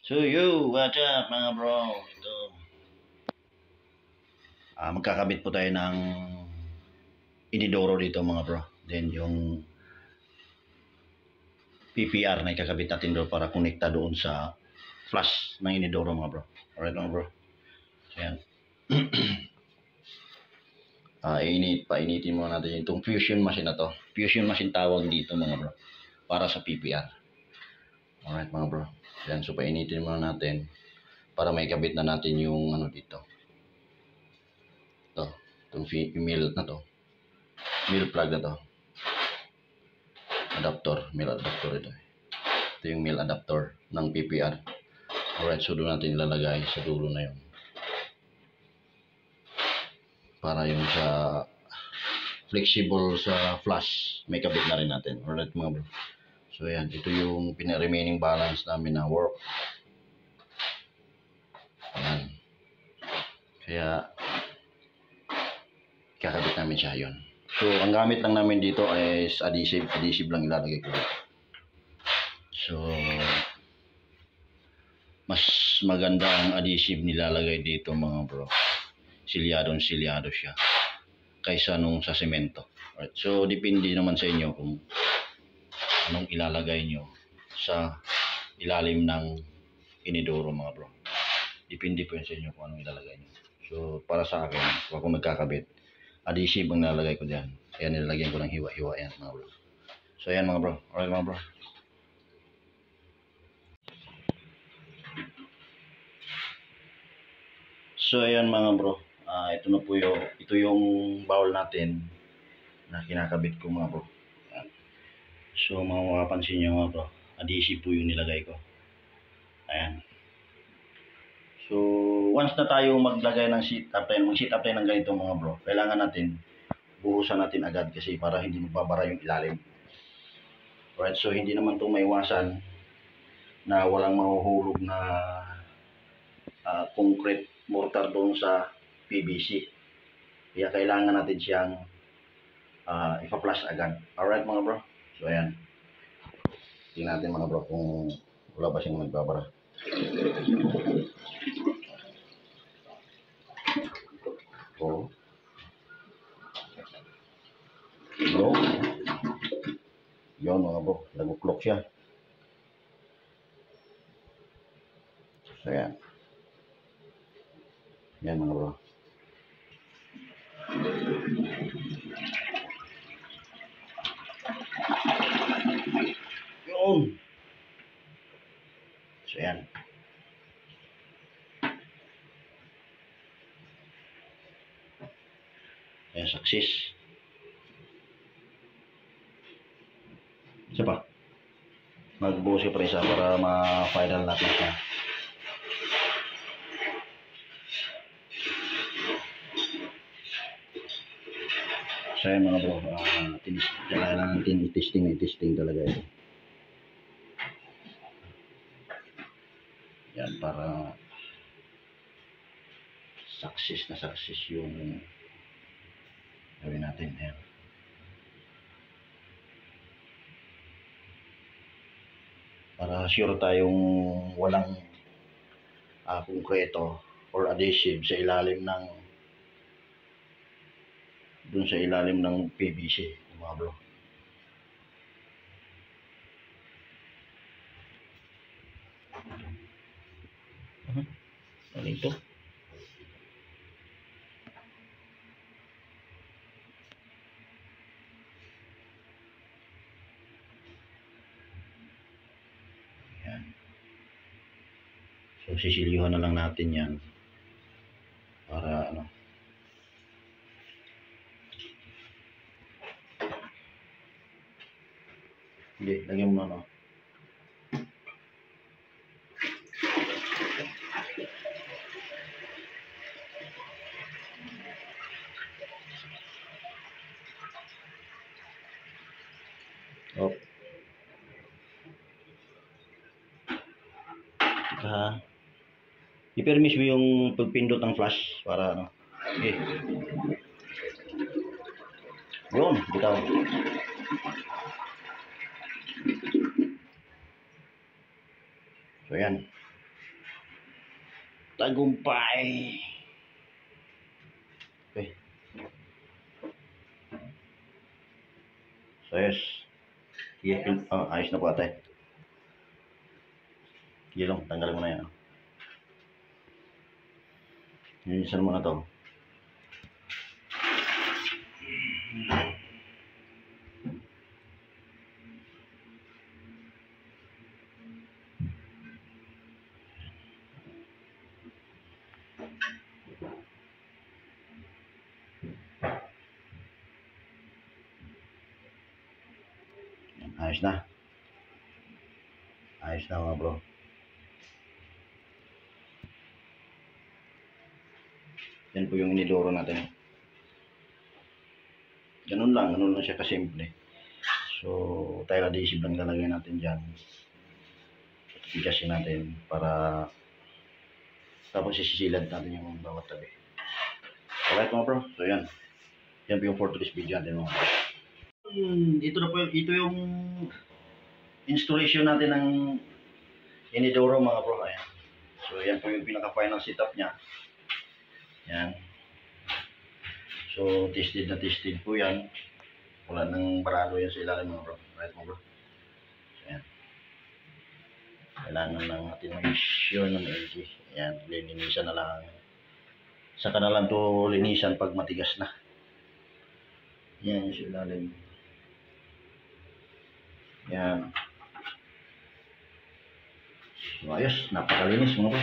So yo, what's up mga bro? Ito, magkakabit po tayo ng inidoro dito mga bro. Then yung PPR na ikakabit natin doon para connecta doon sa flash ng inidoro mga bro. Alright mga bro. So yan. Painitin muna natin itong fusion machine na to. Fusion machine tawag dito mga bro. Para sa PPR. Alright mga bro. Yan, so painitin muna natin para may kabit na natin yung ano dito. Itong male na to. Male plug na to. Adapter, male adapter ito. Ito yung male adapter ng PPR. Alright, so doon natin ilalagay sa dulo na yun. Para yung sa flexible sa flash, may kabit na rin natin. Alright mga bro. So yan, ito yung remaining balance namin na work. Ayan. Kaya, kakabit namin siya yun. So, ang gamit lang namin dito is adhesive. Adhesive lang ilalagay ko dito. So, mas maganda ang adhesive nilalagay dito mga bro. Silyado siya kaysa nung sa semento. Right. So, depende naman sa inyo kung anong ilalagay nyo sa ilalim ng inidoro mga bro. Depende po yun sa inyo kung anong ilalagay nyo. So, para sa akin, kung ako nagkakabit, adhesive ang nilalagay ko dyan. Kaya nilalagyan ko ng hiwa-hiwa yan mga bro. So, ayan mga bro. Alright mga bro. So, ayan mga bro. Ito na po ito yung bowl natin na kinakabit ko mga bro. Ayan. So, mapapansin nyo mga bro. Adhesive po yung nilagay ko. Ayan. So, once na tayo maglagay ng mag-sit up tayo ng ganito mga bro, kailangan natin buhusan natin agad kasi para hindi magbabara yung ilalim. Alright, so hindi naman itong maiwasan na walang mahuhulog na concrete mortar doon sa PVC. Kaya kailangan natin siyang ipa-flush agad. Alright mga bro, so ayan. Tingnan natin mga bro kung wala ba siyang nagbabara. Oh. Yun mga bro, nag-clock siya. So yan. Yan mga bro. Yun. So yan. Ayan, success. Isa pa. Magbuhos pa rin siya para ma-final natin siya. So yan mga bro, kailangan natin i-testing talaga ito. Yan, para success na success yung gawin natin. Ayan. Para sure tayong walang konkreto or adhesive sa ilalim ng dun sa ilalim ng PVC mga bro. Ano ito? Yan. So sisilihan na lang natin yan para ano. Hindi, lagyan mo na no. Oh. I-permis mo yung pagpindot ng flash para ano. Okay. Yun, bitaw. So yan. Tagumpay. Okay. So yes. Sige, ayos na po ate. Sige lang, tanggalin mo na yan. Linisan mo na to. Ayos na. Ayos na mga bro. Yan po yung inidoro natin. Ganun lang siya kasimple. So, tile adhesive lang lalagay natin dyan. Tigasin natin para tapos isisilad natin yung bawat tabi. Alright mga bro, so yan. Yan po yung for today's video natin mga bro. Ito na po ito yung installation natin ng inidoro mga bro. Ayan. So yan po yung pinaka final setup niya. Yan. So tested na tested po yan. Wala nang barado yan sa ilalim mga bro. Right mga bro. So yan. Kailangan lang natin mag-sure ng LG. Yan. Linisan na lang. Saka na lang to linisan pag matigas na. Yan yung sa ilalim. Yan. So ayos. Napakalinis mga bro.